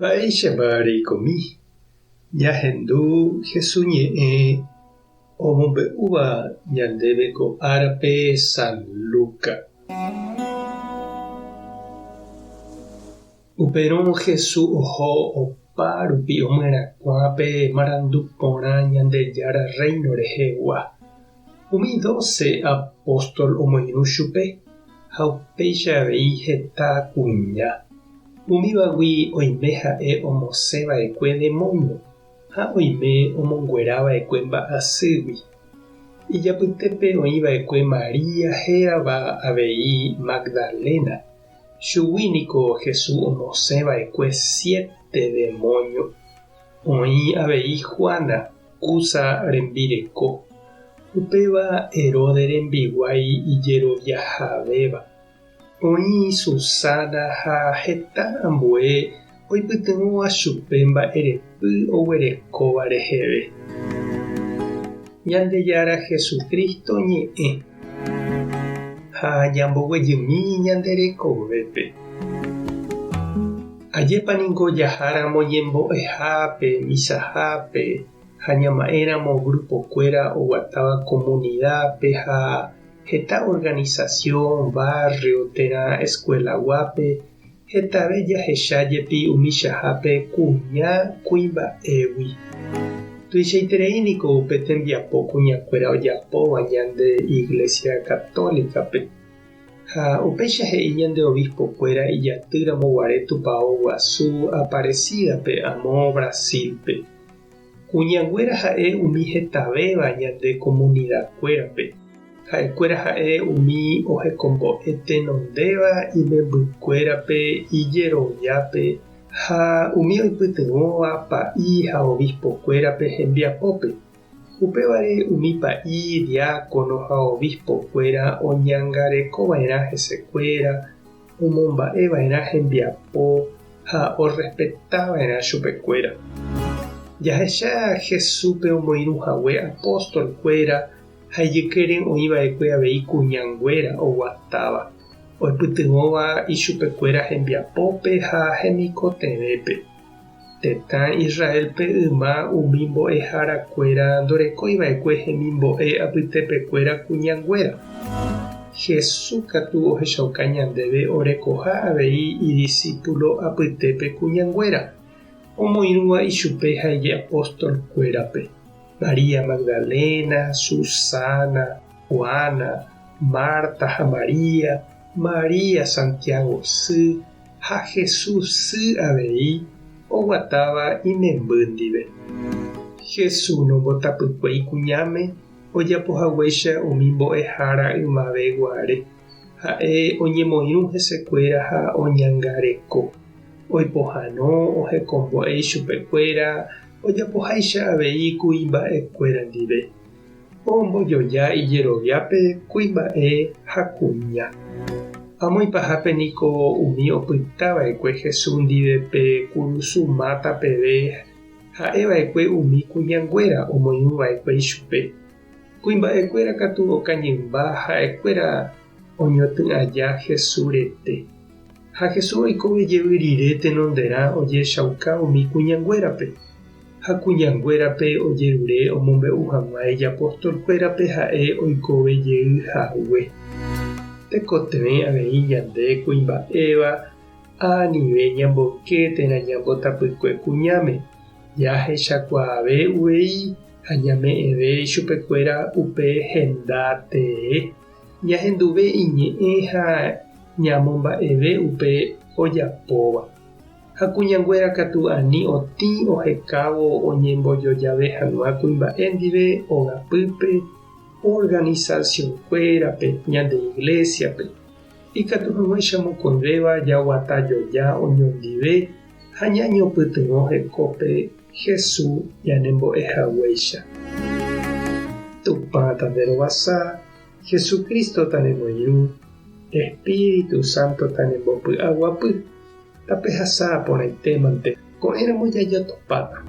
Vaichavaraikomi ñahendu hesuñe'ẽ omombe'úva ñandéve ko árape San Luca. Uperõ Jesús oho opa rupi omyrakuãpe marandu porã Ñandejára reino rehegua. Umi 12 apóstol omoirũ chupe ha upéicha avei heta kuña. Umívagui oime ha'e omosẽva'ekue demonio ha oime omonguerava'ekue mba'asýgui. Ijapytépe oĩva'ekue Maria hérava avei Magdalena. Chuguíniko Jesús omosẽva'ekue 7 demonio. Oĩ avei Juana, Kusa rembireko. Upéva Herode rembiguái ijeroviahavéva. Oĩ Susana ha heta ambue oipytyvõva chupe mba'erepy oguerekóva reheve. Ñandejára Jesukristo ñe'ẽ ha ñamboguejymi ñande rekovépe. Ajépaniko jaháramo ñembo'ehápe, misahápe ha ñama'ẽramo grupokuéra oguatáva comunidápe ha heta organización, barrio, térã escuelaguápe hetave jahechájepi umíchahápe kuña kuimba'égui. Tuichaitereíniko upe tembiapo kuñakuéra ojapóva ñande Iglesia Católicape. Ha upéicha he'i ñande obispokuéra ijatýramo guare tupão guasu Aparecidape amo Brasilpe. Kuñanguéra ha'e umi hetavéva ñande comunidakuérape. Ha'ekuéra ha'e umi ohekombo'e tenondéva imembykuérape ijeroviápe ha umi oipytyvõva pa'i ha obispokuérape hembiapópe. Upévare umi pa'i diácono ha obispokuéra oñangarekova'erã hesekuéra, omomba'eva'erã hembiapo ha orespetava'erã chupekuéra. Jahecha Jesúspe omoirũhague apóstolkuéra ha ijykére oĩva'ekue avei kuñanguéra oguatáva. Oipytyvõva ichupekuéra hembiapópe ha hemikotevẽpe. Tetã Israelpe yma umi mbo'eharakuéra ndorekóiva'ekue hemimbo'e apytépekuéra kuñanguéra. Jesús katu ohechauka ñandéve orekoha avei idiscípulo apytépe kuñanguéra. Omoirũva ichupe ha'eje apóstolkuérape. María Magdalena, Susana, Juana, Marta ha María, María Santiago sy ha Jesús sy avei oguatáva imemby ndive. Jesús nombotapykuéi kuñáme ojapohaguéicha umi mbo'ehára ymaveguáre ha'e oñemoirũ hesekuéra ha oñangareko. Oipohãno ohekombo'e chupekuéra ojapoháicha avei kuimba'ekuéra ndive. Ombojoja ijeroviápe kuimba'e ha kuña. Amoipahápe niko umi opytáva'ekue Jesús ndivépe kurusumáta peve ha'eva'ekue umi kuñanguéra omoirũva'ekue ichupe. Kuimba'ekuéra katu okañymba ha'ekuéra oñoty'aja Jesús rete. Ha Jesús oikove jey rire tenonderã ojechauka umi kuñanguérape. Ha kuñanguérape ojerure omombe'u hag̃uáicha ijapóstolkuérape ha'e oikove jey hague. Tekotevẽ avei ñande kuimba'éva anive ñamboke térã ñambotapykue kuñáme. Jahechakuaave uvei ha ñame'ẽve chupekuéra upe henda tee. Ñahenduve iñe'ẽ ha ñamomba'eve upe ojapóva. Ha kuñanguéra katu ani otĩ ohekávo oñembojojave hag̃ua kuimba'e ndive ogapýpe organizaciónkuérape ñande iglesiape. Ikatu hag̃uáicha mokõivéva jaguatajoja oñondive ha ñañopytyvõ hekópe Jesús ñanembo'ehaguéicha. Tupã tanderovasa, Jesucristo tanemoirũ, Espíritu Santo tanembopy'aguapy. Tapehasa porãitémante ko'ẽramo jajotopáta.